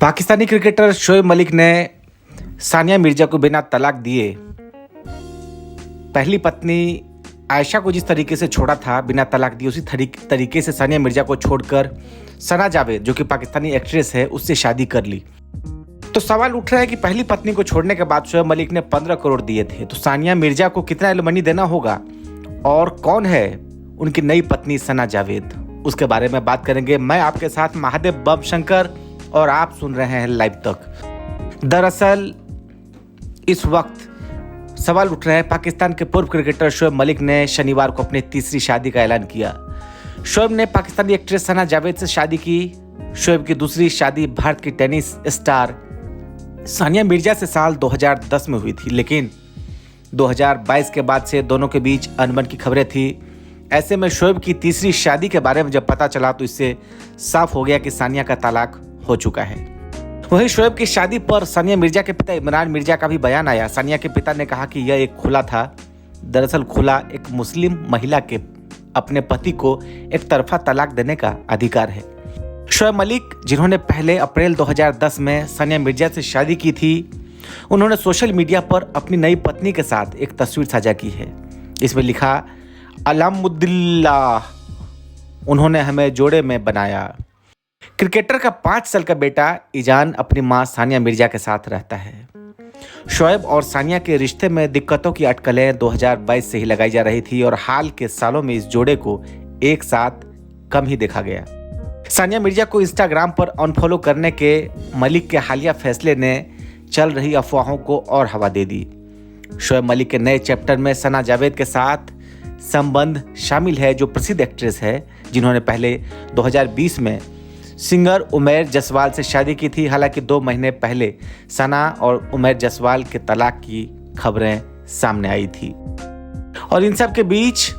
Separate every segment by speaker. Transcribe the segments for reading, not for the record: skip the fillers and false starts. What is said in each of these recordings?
Speaker 1: Pakistani cricketer Shoaib Malik ने सानिया मिर्जा को बिना तलाक दिए पहली पत्नी आयशा को जिस तरीके से छोड़ा था बिना तलाक दिए, उसी तरीके से सानिया मिर्जा को छोड़कर सना जावेद जो कि पाकिस्तानी एक्ट्रेस है उससे शादी कर ली। तो सवाल उठ रहा है कि पहली पत्नी को छोड़ने के बाद शोएब मलिक ने 15 करोड़ दिए थे, तो सानिया मिर्जा को कितना एलिमनी देना होगा और कौन है उनकी नई पत्नी सना जावेद, उसके बारे में बात करेंगे। मैं आपके साथ महादेव बम शंकर और आप सुन रहे हैं लाइव तक। दरअसल इस वक्त सवाल उठ रहा है, पाकिस्तान के पूर्व क्रिकेटर शोएब मलिक ने शनिवार को अपनी तीसरी शादी का ऐलान किया। शोएब ने पाकिस्तानी एक्ट्रेस सना जावेद से शादी की। शोएब की दूसरी शादी भारत की टेनिस स्टार सानिया मिर्जा से साल 2010 में हुई थी, लेकिन 2022 के बाद से दोनों के बीच अनबन की खबरें थी। ऐसे में शोएब की तीसरी शादी के बारे में जब पता चला तो इससे साफ हो गया कि सानिया का तलाक हो चुका है। वहीं शोएब की शादी पर सानिया मिर्जा के पिता इमरान मिर्जा का भी बयान आया। सानिया के पिता ने कहा कि यह एक खुला था। दरअसल खुला एक मुस्लिम महिला के अपने पति को एक तरफा तलाक देने का अधिकार है। शोएब मलिक, जिन्होंने पहले अप्रैल 2010 में सानिया मिर्जा से शादी की थी, उन्होंने सोशल मीडिया पर अपनी नई पत्नी के साथ एक तस्वीर साझा की है। इसमें लिखा, अल्हम्दुलिल्लाह उन्होंने हमें जोड़े में बनाया। क्रिकेटर का 5 साल का बेटा ईजान अपनी मां सानिया मिर्जा के साथ रहता है। शोएब और सानिया के रिश्ते में दिक्कतों की अटकलें 2022 से ही लगाई जा रही थी और हाल के सालों में इस जोड़े को एक साथ कम ही देखा गया। सानिया मिर्जा को इंस्टाग्राम पर अनफॉलो करने के मलिक के हालिया फैसले ने चल रही अफवाहों को और हवा दे दी। शोएब मलिक के नए चैप्टर में सना जावेद के साथ संबंध शामिल है, जो प्रसिद्ध एक्ट्रेस है जिन्होंने पहले 2020 में सिंगर उमैर जसवाल से शादी की थी। हालांकि 2 महीने पहले सना और उमैर जसवाल के तलाक की खबरें सामने आई थी। और इन सब के बीच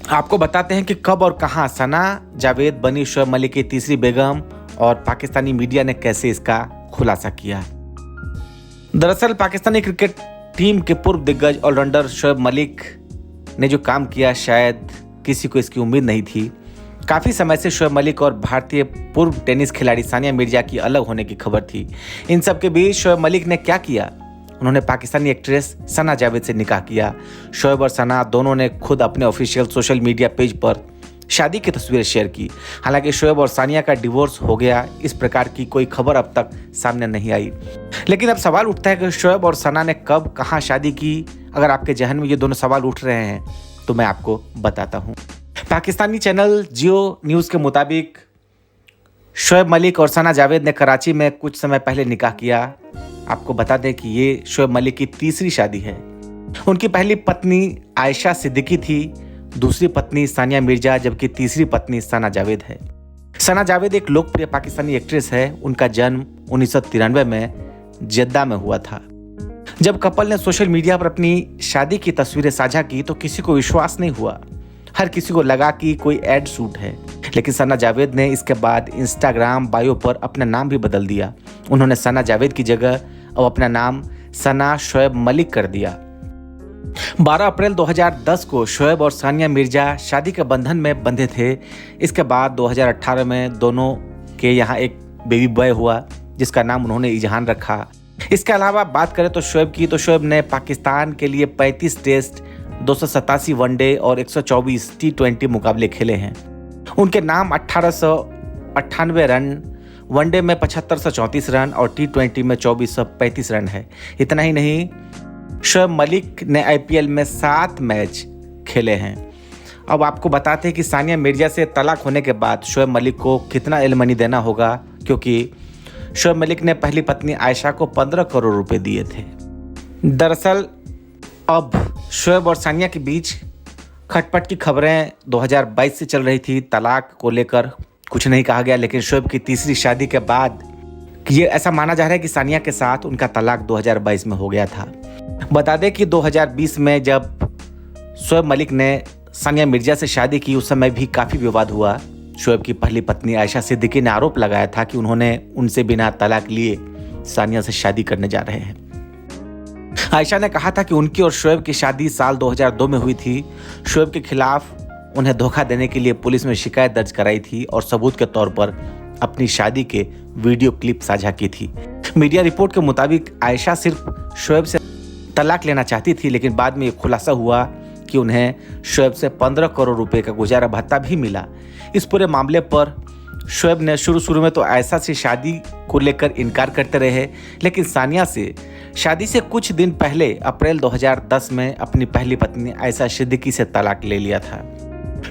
Speaker 1: आपको बताते हैं कि कब और कहां सना जावेद बनी शोएब मलिक की तीसरी बेगम और पाकिस्तानी मीडिया ने कैसे इसका खुलासा किया। दरअसल पाकिस्तानी क्रिकेट टीम के पूर्व दिग्गज ऑलराउंडर शोएब मलिक ने जो काम किया शायद किसी को इसकी उम्मीद नहीं थी। काफ़ी समय से शोएब मलिक और भारतीय पूर्व टेनिस खिलाड़ी सानिया मिर्जा की अलग होने की खबर थी। इन सब के बीच शोएब मलिक ने क्या किया, उन्होंने पाकिस्तानी एक्ट्रेस सना जावेद से निकाह किया। शोएब और सना दोनों ने खुद अपने ऑफिशियल सोशल मीडिया पेज पर शादी की तस्वीरें शेयर की। हालांकि शोएब और सानिया का डिवोर्स हो गया, इस प्रकार की कोई खबर अब तक सामने नहीं आई। लेकिन अब सवाल उठता है कि शोएब और सना ने कब कहाँ शादी की। अगर आपके जहन में ये दोनों सवाल उठ रहे हैं तो मैं आपको बताता हूँ। पाकिस्तानी चैनल जियो न्यूज़ के मुताबिक शोएब मलिक और सना जावेद ने कराची में कुछ समय पहले निकाह किया। आपको बता दें कि ये शोएब मलिक की तीसरी शादी है। उनकी पहली पत्नी आयशा सिद्दीकी थी, दूसरी पत्नी सानिया मिर्जा, जबकि तीसरी पत्नी सना जावेद है। सना जावेद एक लोकप्रिय पाकिस्तानी एक्ट्रेस है। उनका जन्म 1993 में जद्दा में हुआ था। जब कपल ने सोशल मीडिया पर अपनी शादी की तस्वीरें साझा की तो किसी को विश्वास नहीं हुआ। हर किसी को लगा कि कोई एड शूट है, लेकिन सना जावेद ने इसके बाद इंस्टाग्राम बायो पर अपना नाम भी बदल दिया। उन्होंने सना जावेद की जगह अब अपना नाम सना शोएब मलिक कर दिया। 12 अप्रैल 2010 को शोएब और सानिया मिर्जा शादी के बंधन में बंधे थे। इसके बाद 2018 में दोनों के यहाँ एक बेबी बॉय हुआ जिसका नाम उन्होंने इजहान रखा। इसके अलावा बात करें तो शोएब की, तो शोएब ने पाकिस्तान के लिए 35 टेस्ट, 287 वनडे और 124 T20 मुकाबले खेले हैं। उनके नाम 1898 रन, वनडे में 7534 रन और T20 में 2435 रन है। इतना ही नहीं, शोएब मलिक ने IPL में 7 मैच खेले हैं। अब आपको बताते हैं कि सानिया मिर्जा से तलाक होने के बाद शोएब मलिक को कितना एलिमनी देना होगा, क्योंकि शोएब मलिक ने पहली पत्नी आयशा को 15 करोड़ रुपए दिए थे। दरअसल अब शोएब और सानिया के बीच खटपट की खबरें 2022 से चल रही थी। तलाक को लेकर कुछ नहीं कहा गया, लेकिन शोएब की तीसरी शादी के बाद ये ऐसा माना जा रहा है कि सानिया के साथ उनका तलाक 2022 में हो गया था। बता दें कि 2020 में जब शोएब मलिक ने सानिया मिर्जा से शादी की, उस समय भी काफ़ी विवाद हुआ। शोएब की पहली पत्नी आयशा सिद्दीकी ने आरोप लगाया था कि उन्होंने उनसे बिना तलाक लिए सानिया से शादी करने जा रहे हैं। आयशा ने कहा था कि उनकी और शोएब की शादी साल 2002 में हुई थी। शोएब के खिलाफ उन्हें धोखा देने के लिए पुलिस में शिकायत दर्ज कराई थी और सबूत के तौर पर अपनी शादी के वीडियो क्लिप साझा की थी। मीडिया रिपोर्ट के मुताबिक आयशा सिर्फ शोएब से तलाक लेना चाहती थी, लेकिन बाद में ये खुलासा हुआ कि उन्हें शोएब से 15 करोड़ रुपए का गुजारा भत्ता भी मिला। इस पूरे मामले पर शोएब ने शुरू में तो आयशा से शादी को लेकर इनकार करते रहे, लेकिन सानिया से शादी से कुछ दिन पहले अप्रैल 2010 में अपनी पहली पत्नी आयशा सिद्दीकी से तलाक ले लिया था।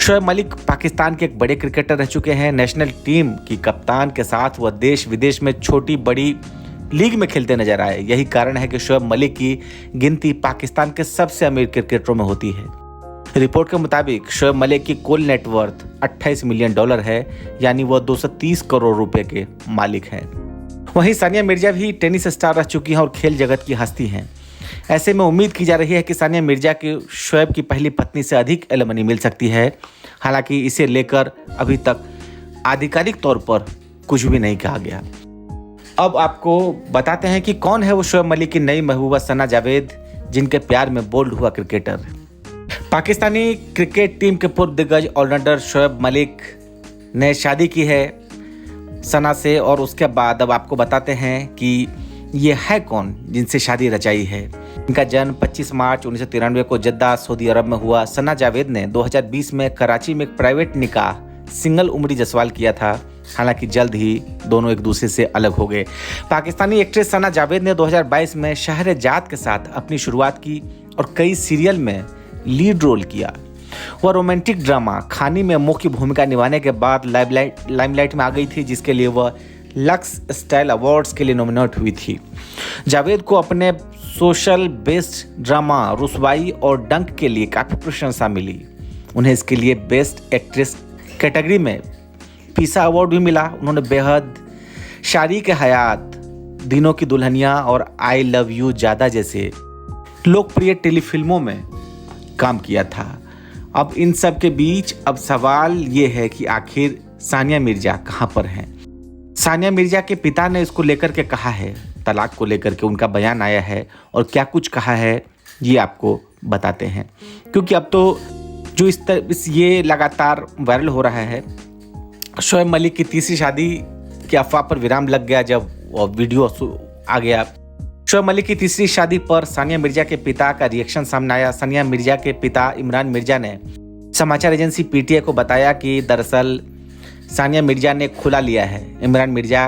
Speaker 1: शोएब मलिक पाकिस्तान के एक बड़े क्रिकेटर रह चुके हैं। नेशनल टीम की कप्तान के साथ वह देश विदेश में छोटी बड़ी लीग में खेलते नजर आए। यही कारण है कि शोएब मलिक की गिनती पाकिस्तान के सबसे अमीर क्रिकेटरों में होती है। रिपोर्ट के मुताबिक शोएब मलिक की कुल नेटवर्थ $28 मिलियन है, यानी वह 230 करोड़ रुपए के मालिक हैं। वहीं सानिया मिर्जा भी टेनिस स्टार रह चुकी हैं और खेल जगत की हस्ती हैं। ऐसे में उम्मीद की जा रही है कि सानिया मिर्जा की शोएब की पहली पत्नी से अधिक एलिमनी मिल सकती है। हालांकि इसे लेकर अभी तक आधिकारिक तौर पर कुछ भी नहीं कहा गया। अब आपको बताते हैं कि कौन है वो शोएब मलिक की नई महबूबा सना जावेद, जिनके प्यार में बोल्ड हुआ क्रिकेटर। पाकिस्तानी क्रिकेट टीम के पूर्व दिग्गज ऑलराउंडर शोएब मलिक ने शादी की है सना से, और उसके बाद अब आपको बताते हैं कि ये है कौन जिनसे शादी रचाई है। इनका जन्म 25 मार्च 1993 को जद्दा सऊदी अरब में हुआ। सना जावेद ने 2020 में कराची में एक प्राइवेट निकाह सिंगल उमरी जसवाल किया था। हालांकि जल्द ही दोनों एक दूसरे से अलग हो गए। पाकिस्तानी एक्ट्रेस सना जावेद ने 2022 में शहरजाद के साथ अपनी शुरुआत की और कई सीरियल में लीड रोल किया। वह रोमांटिक ड्रामा खानी में मुख्य भूमिका निभाने के बाद लाइमलाइट में आ गई थी, जिसके लिए वह लक्स स्टाइल अवार्ड्स के लिए नॉमिनेट हुई थी। जावेद को अपने सोशल बेस्ड ड्रामा रुसवाई और डंक के लिए काफ़ी प्रशंसा मिली। उन्हें इसके लिए बेस्ट एक्ट्रेस कैटेगरी में पीसा अवार्ड भी मिला। उन्होंने बेहद, शादी के हयात, दिनों की दुल्हनिया और आई लव यू ज़्यादा जैसे लोकप्रिय टेलीफिल्मों में काम किया था। अब इन सब के बीच अब सवाल ये है कि आखिर सानिया मिर्जा कहाँ पर हैं। सानिया मिर्जा के पिता ने इसको लेकर के कहा है, तलाक को लेकर के उनका बयान आया है, और क्या कुछ कहा है ये आपको बताते हैं। क्योंकि अब तो जो ये लगातार वायरल हो रहा है, शोएब मलिक की तीसरी शादी की अफवाह पर विराम लग गया जब वीडियो आ गया। शोएब मलिक की तीसरी शादी पर सानिया मिर्जा के पिता का रिएक्शन सामने आया। सानिया मिर्जा के पिता इमरान मिर्जा ने समाचार एजेंसी पीटीआई को बताया कि दरअसल सानिया मिर्जा ने खुला लिया है। इमरान मिर्जा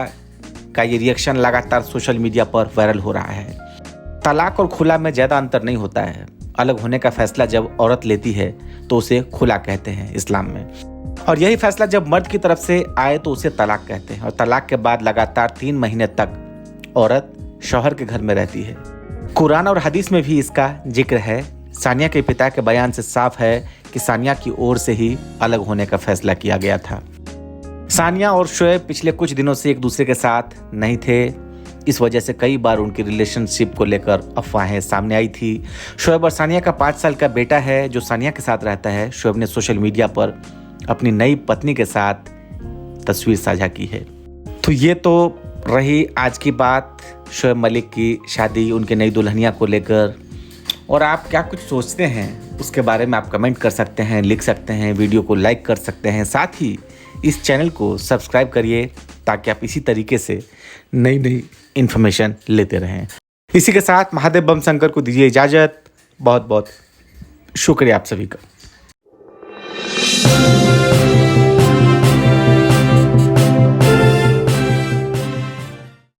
Speaker 1: का ये रिएक्शन लगातार सोशल मीडिया पर वायरल हो रहा है। तलाक और खुला में ज़्यादा अंतर नहीं होता है। अलग होने का फैसला जब औरत लेती है तो उसे खुला कहते हैं इस्लाम में, और यही फैसला जब मर्द की तरफ से आए तो उसे तलाक कहते हैं। और तलाक के बाद लगातार 3 महीने तक औरत शौहर के घर में रहती है। कुरान और हदीस में भी इसका जिक्र है। सानिया के पिता के बयान से साफ है कि सानिया की ओर से ही अलग होने का फैसला किया गया था। सानिया और शोएब पिछले कुछ दिनों से एक दूसरे के साथ नहीं थे। इस वजह से कई बार उनकी रिलेशनशिप को लेकर अफवाहें सामने आई थी। शोएब और सानिया का 5 साल का बेटा है जो सानिया के साथ रहता है। शोएब ने सोशल मीडिया पर अपनी नई पत्नी के साथ तस्वीर साझा की है। तो ये तो रही आज की बात शोएब मलिक की शादी, उनके नई दुल्हनिया को लेकर। और आप क्या कुछ सोचते हैं उसके बारे में आप कमेंट कर सकते हैं, लिख सकते हैं, वीडियो को लाइक कर सकते हैं। साथ ही इस चैनल को सब्सक्राइब करिए ताकि आप इसी तरीके से नई इन्फॉर्मेशन लेते रहें। इसी के साथ महादेव बम शंकर को दीजिए इजाज़त। बहुत बहुत शुक्रिया आप सभी का।